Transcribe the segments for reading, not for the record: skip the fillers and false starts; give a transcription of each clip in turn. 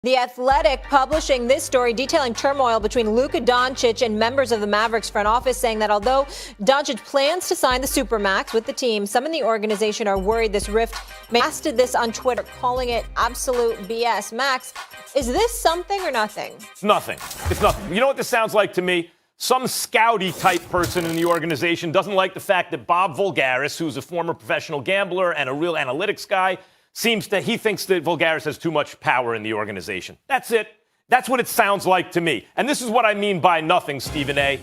The Athletic publishing this story detailing turmoil between Luka Doncic and members of the Mavericks front office, saying that although Doncic plans to sign the Supermax with the team, some in the organization are worried this rift may have did this on Twitter, calling it absolute BS. Max, is this something or nothing? It's nothing. It's nothing. You know what this sounds like to me? Some scouty type person in the organization doesn't like the fact that Bob Voulgaris, who's a former professional gambler and a real analytics guy, he thinks that Voulgaris has too much power in the organization. That's it. That's what it sounds like to me. And this is what I mean by nothing, Stephen A.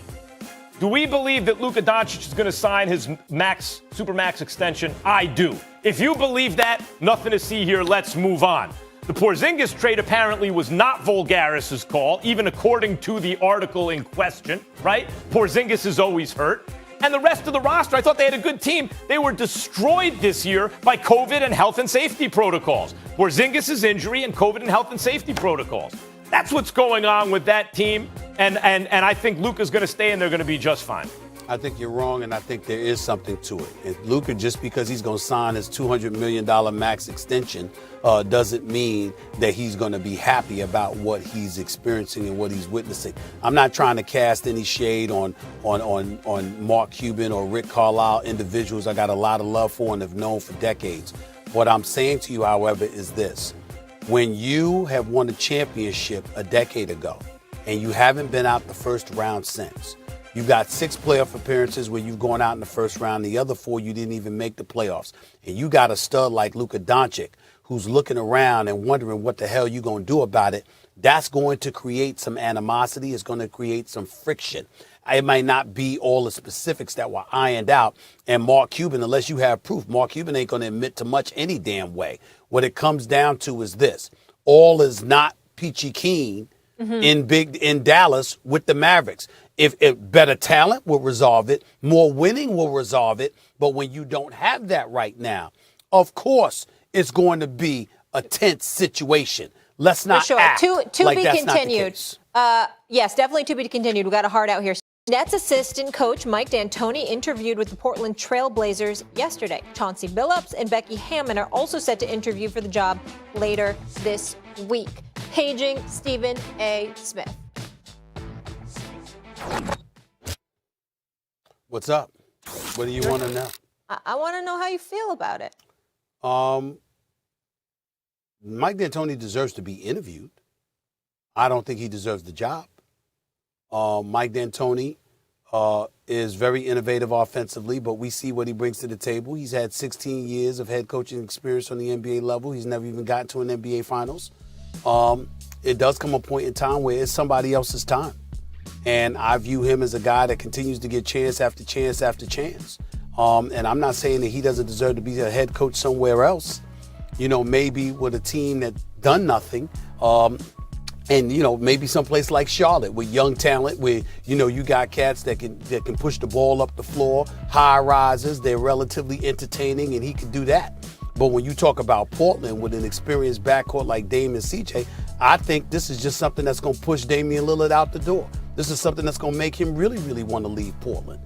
Do we believe that Luka Doncic is going to sign his Supermax extension? I do. If you believe that, nothing to see here. Let's move on. The Porzingis trade apparently was not Voulgaris' call, even according to the article in question, right? Porzingis is always hurt. And the rest of the roster, I thought they had a good team. They were destroyed this year by COVID and health and safety protocols. Porzingis' injury and COVID and health and safety protocols. That's what's going on with that team. And I think Luka's going to stay and they're going to be just fine. I think you're wrong, and I think there is something to it. And Luka, just because he's going to sign his $200 million max extension, doesn't mean that he's going to be happy about what he's experiencing and what he's witnessing. I'm not trying to cast any shade on Mark Cuban or Rick Carlisle, individuals I got a lot of love for and have known for decades. What I'm saying to you, however, is this. When you have won a championship a decade ago and you haven't been out the first round since, you've got 6 playoff appearances where you've gone out in the first round. The other 4, you didn't even make the playoffs. And you got a stud like Luka Doncic who's looking around and wondering what the hell you're going to do about it. That's going to create some animosity. It's going to create some friction. It might not be all the specifics that were ironed out. And Mark Cuban, unless you have proof, Mark Cuban ain't going to admit to much any damn way. What it comes down to is this. All is not peachy keen in Dallas with the Mavericks. If better talent will resolve it, more winning will resolve it. But when you don't have that right now, of course, it's going to be a tense situation. Let's not For sure. act To like be that's continued. Not the case. Yes, definitely to be continued. We got a heart out here. Nets assistant coach Mike D'Antoni interviewed with the Portland Trail Blazers yesterday. Chauncey Billups and Becky Hammon are also set to interview for the job later this week. Paging Stephen A. Smith. What's up? What do you want to know? I want to know how you feel about it. Mike D'Antoni deserves to be interviewed. I don't think he deserves the job. Mike D'Antoni is very innovative offensively, but we see what he brings to the table. He's had 16 years of head coaching experience on the NBA level. He's never even gotten to an NBA Finals. It does come a point in time where it's somebody else's time. And I view him as a guy that continues to get chance after chance after chance. And I'm not saying that he doesn't deserve to be a head coach somewhere else, maybe with a team that done nothing. And, maybe someplace like Charlotte with young talent where, you got cats that can push the ball up the floor, high rises, they're relatively entertaining, and he can do that. But when you talk about Portland with an experienced backcourt like Dame and CJ, I think this is just something that's going to push Damian Lillard out the door. This is something that's going to make him really, really want to leave Portland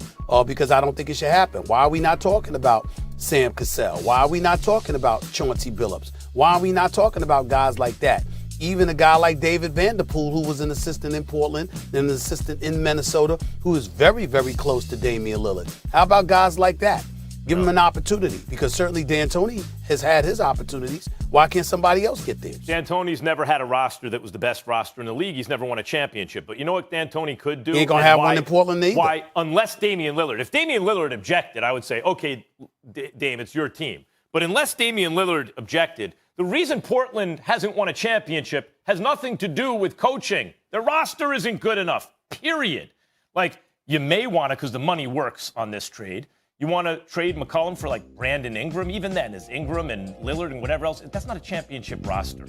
because I don't think it should happen. Why are we not talking about Sam Cassell? Why are we not talking about Chauncey Billups? Why are we not talking about guys like that? Even a guy like David Vanderpool, who was an assistant in Portland and an assistant in Minnesota, who is very, very close to Damian Lillard. How about guys like that? Give him an opportunity, because certainly D'Antoni has had his opportunities. Why can't somebody else get theirs? D'Antoni's never had a roster that was the best roster in the league. He's never won a championship. But you know what D'Antoni could do? He ain't going to have one in Portland either. Why? Unless Damian Lillard. If Damian Lillard objected, I would say, okay, Dame, it's your team. But unless Damian Lillard objected, the reason Portland hasn't won a championship has nothing to do with coaching. Their roster isn't good enough, period. You may want to, because the money works on this trade. You want to trade McCollum for Brandon Ingram? Even then, is Ingram and Lillard and whatever else? That's not a championship roster.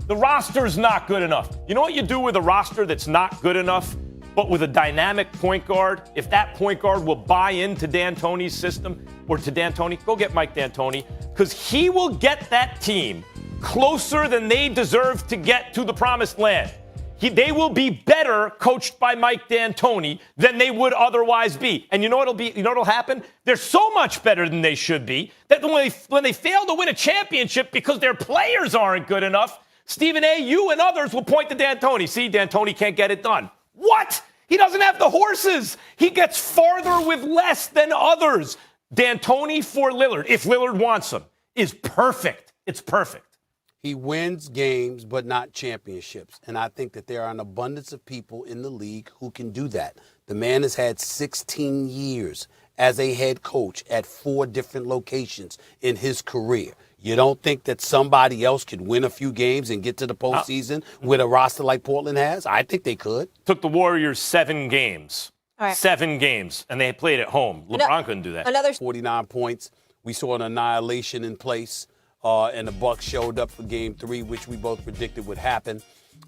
The roster's not good enough. You know what you do with a roster that's not good enough, but with a dynamic point guard? If that point guard will buy into D'Antoni's system or to D'Antoni, go get Mike D'Antoni, because he will get that team closer than they deserve to get to the promised land. They will be better coached by Mike D'Antoni than they would otherwise be. And you know what'll happen? They're so much better than they should be that when they fail to win a championship because their players aren't good enough, Stephen A., you and others will point to D'Antoni. See, D'Antoni can't get it done. What? He doesn't have the horses. He gets farther with less than others. D'Antoni for Lillard, if Lillard wants him, is perfect. It's perfect. He wins games, but not championships. And I think that there are an abundance of people in the league who can do that. The man has had 16 years as a head coach at 4 different locations in his career. You don't think that somebody else could win a few games and get to the postseason with a roster like Portland has? I think they could. Took the Warriors 7 games. All right. 7 games, and they played at home. LeBron couldn't do that. Another 49 points. We saw an annihilation in place, and the Bucks showed up for Game 3, which we both predicted would happen.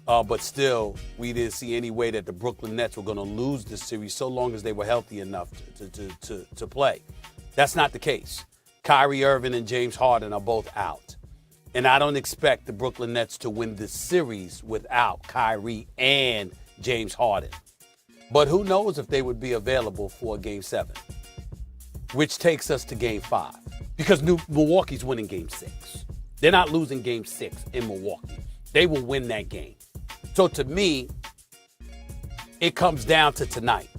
But still, we didn't see any way that the Brooklyn Nets were going to lose this series so long as they were healthy enough to play. That's not the case. Kyrie Irving and James Harden are both out. And I don't expect the Brooklyn Nets to win this series without Kyrie and James Harden. But who knows if they would be available for Game 7, which takes us to Game 5. Because Milwaukee's winning Game 6. They're not losing Game 6 in Milwaukee. They will win that game. So to me, it comes down to tonight.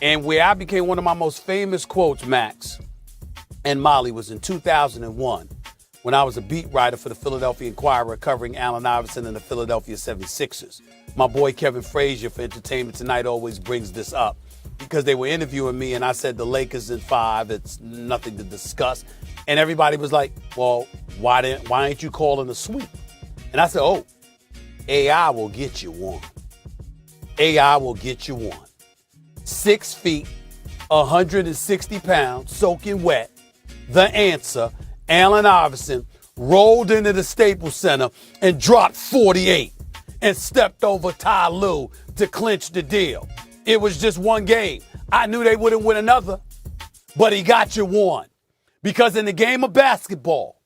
And where I became one of my most famous quotes, Max and Molly, was in 2001 when I was a beat writer for the Philadelphia Inquirer covering Allen Iverson and the Philadelphia 76ers. My boy Kevin Frazier for Entertainment Tonight always brings this up because they were interviewing me and I said the Lakers in 5, it's nothing to discuss. And everybody was like, well, why ain't you calling a sweep? And I said, oh, AI will get you one. AI will get you one. 6 feet, 160 pounds, soaking wet. The answer, Allen Iverson rolled into the Staples Center and dropped 48 and stepped over Ty Lue to clinch the deal. It was just one game. I knew they wouldn't win another, but he got you one. Because in the game of basketball,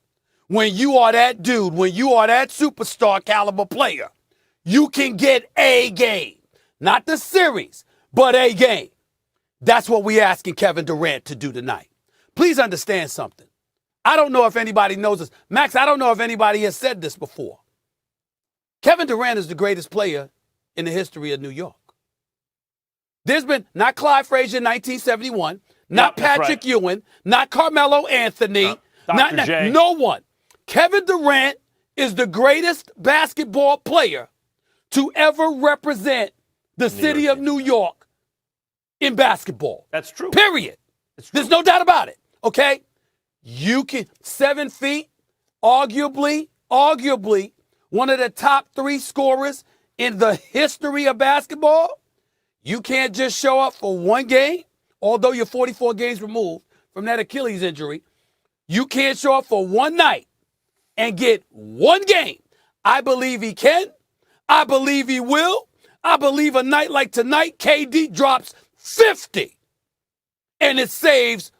when you are that dude, when you are that superstar caliber player, you can get a game. Not the series, but a game. That's what we're asking Kevin Durant to do tonight. Please understand something. I don't know if anybody knows this. Max, I don't know if anybody has said this before. Kevin Durant is the greatest player in the history of New York. There's been not Clyde Frazier in 1971, not Patrick Ewing, not Carmelo Anthony, no one. Kevin Durant is the greatest basketball player to ever represent the city of New York in basketball. That's true. Period. There's no doubt about it. Okay? You can 7 feet, arguably one of the top 3 scorers in the history of basketball. You can't just show up for one game, although you're 44 games removed from that Achilles injury. You can't show up for one night and get one game. I believe he can. I believe he will. I believe a night like tonight, KD drops 50. And it saves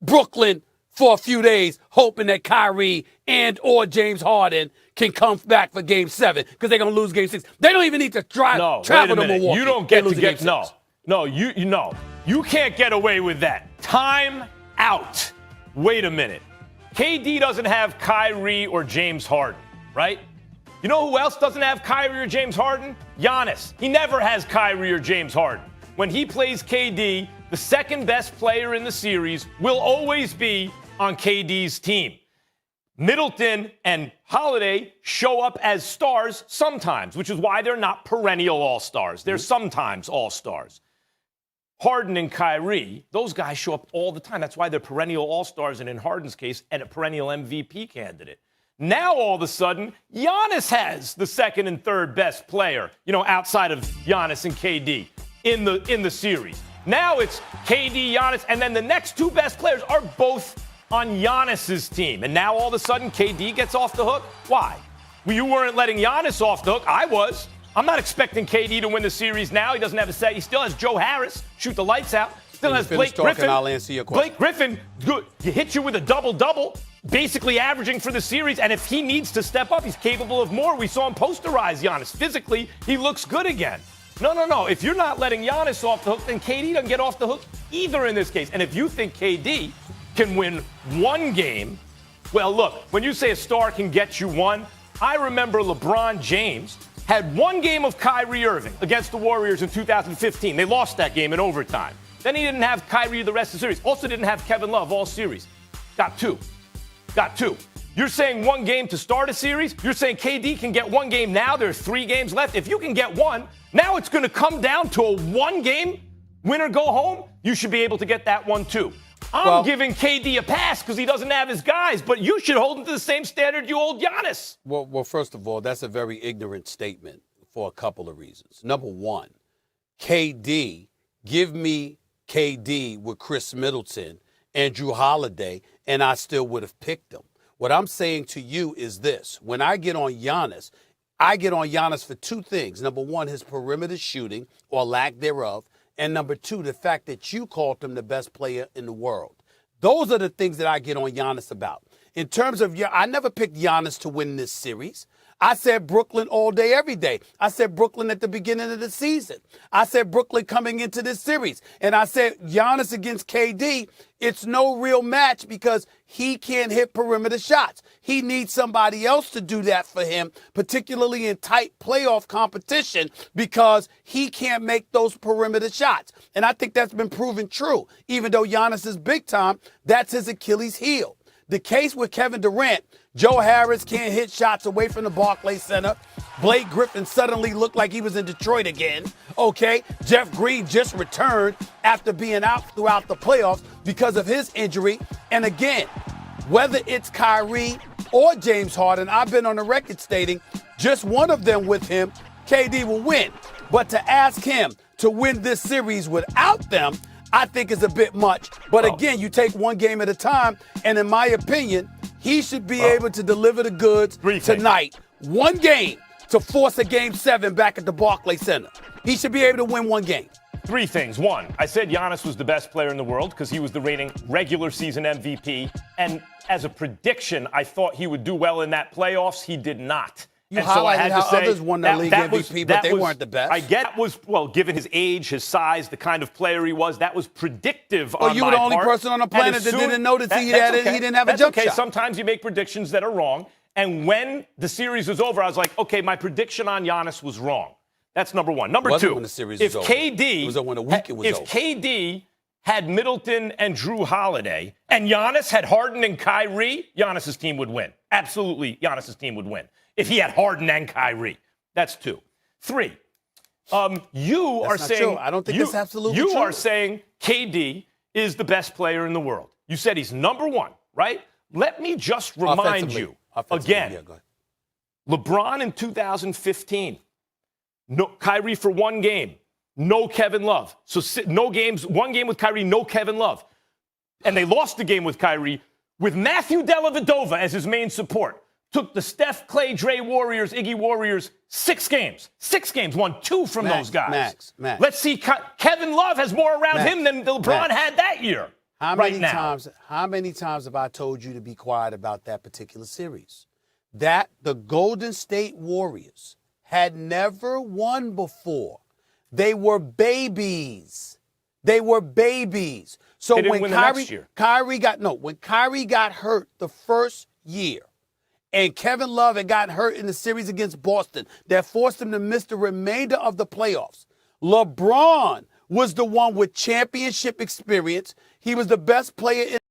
Brooklyn for a few days, hoping that Kyrie and or James Harden can come back for Game 7 because they're going to lose Game 6. They don't even need to travel to Milwaukee. You don't get to get you can't get away with that. Time out. Wait a minute. KD doesn't have Kyrie or James Harden, right? You know who else doesn't have Kyrie or James Harden? Giannis. He never has Kyrie or James Harden. When he plays KD, the second best player in the series will always be on KD's team. Middleton and Holiday show up as stars sometimes, which is why they're not perennial all-stars. They're sometimes all-stars. Harden and Kyrie, those guys show up all the time. That's why they're perennial all-stars, and in Harden's case, and a perennial MVP candidate. Now, all of a sudden, Giannis has the second and third best player, outside of Giannis and KD in the series. Now it's KD, Giannis, and then the next 2 best players are both on Giannis's team. And now all of a sudden KD gets off the hook? Why? Well, you weren't letting Giannis off the hook. I was. I'm not expecting KD to win the series now. He doesn't have a say. He still has Joe Harris, shoot the lights out. Still has Blake Griffin. I'll answer your question. Blake Griffin, good. He hit you with a double-double, basically averaging for the series. And if he needs to step up, he's capable of more. We saw him posterize Giannis. Physically, he looks good again. No. If you're not letting Giannis off the hook, then KD doesn't get off the hook either in this case. And if you think KD can win one game, well, look, when you say a star can get you one, I remember LeBron James had one game of Kyrie Irving against the Warriors in 2015. They lost that game in overtime. Then he didn't have Kyrie the rest of the series. Also didn't have Kevin Love all series. Got two. You're saying one game to start a series? You're saying KD can get one game now? There are 3 games left. If you can get one, now it's going to come down to a one-game win or go home. You should be able to get that one, too. I'm giving KD a pass because he doesn't have his guys, but you should hold him to the same standard you hold Giannis. Well, first of all, that's a very ignorant statement for a couple of reasons. Number one, KD, give me KD with Chris Middleton and Drew Holiday, and I still would have picked him. What I'm saying to you is this. When I get on Giannis, I get on Giannis for 2 things. Number one, his perimeter shooting or lack thereof. And number 2, the fact that you called him the best player in the world. Those are the things that I get on Giannis about. In terms of, I never picked Giannis to win this series. I said Brooklyn all day, every day. I said Brooklyn at the beginning of the season. I said Brooklyn coming into this series. And I said Giannis against KD, it's no real match because he can't hit perimeter shots. He needs somebody else to do that for him, particularly in tight playoff competition, because he can't make those perimeter shots. And I think that's been proven true. Even though Giannis is big time, that's his Achilles heel. The case with Kevin Durant, Joe Harris can't hit shots away from the Barclays Center. Blake Griffin suddenly looked like he was in Detroit again. Okay, Jeff Green just returned after being out throughout the playoffs because of his injury. And again, whether it's Kyrie or James Harden, I've been on the record stating just one of them with him, KD will win. But to ask him to win this series without them, I think is a bit much. But again, you take one game at a time, and in my opinion, he should be able to deliver the goods tonight. One game to force a Game 7 back at the Barclays Center. He should be able to win one game. 3 things. 1, I said Giannis was the best player in the world because he was the reigning regular season MVP. And as a prediction, I thought he would do well in that playoffs. He did not. You highlighted how others won the league MVP, but they weren't the best. I get that was, well, given his age, his size, the kind of player he was, that was predictive on my part. You were the only person on the planet that didn't know that he didn't have a jump shot. Sometimes you make predictions that are wrong. And when the series was over, I was like, okay, my prediction on Giannis was wrong. That's number 1. Number 2, when the series was over. It was when the weekend was over. If KD had Middleton and Drew Holiday and Giannis had Harden and Kyrie, Giannis's team would win. Absolutely, Giannis's team would win. If he had Harden and Kyrie. That's 2. 3, you are saying... True. I don't think that's absolutely true. You are saying KD is the best player in the world. You said he's number 1, right? Let me just remind you again. LeBron in 2015, no Kyrie for 1 game, no Kevin Love. So no games, 1 game with Kyrie, no Kevin Love. And they lost the game with Kyrie with Matthew Dellavedova as his main support. Took the Steph, Clay, Dre Warriors, Iggy Warriors, 6 games. 6 games, won 2 from those guys. Max. Let's see, Kevin Love has more around him than LeBron had that year. How many times have I told you to be quiet about that particular series? That the Golden State Warriors had never won before. They were babies. So when Kyrie got hurt the first year, and Kevin Love had gotten hurt in the series against Boston that forced him to miss the remainder of the playoffs, LeBron was the one with championship experience. He was the best player in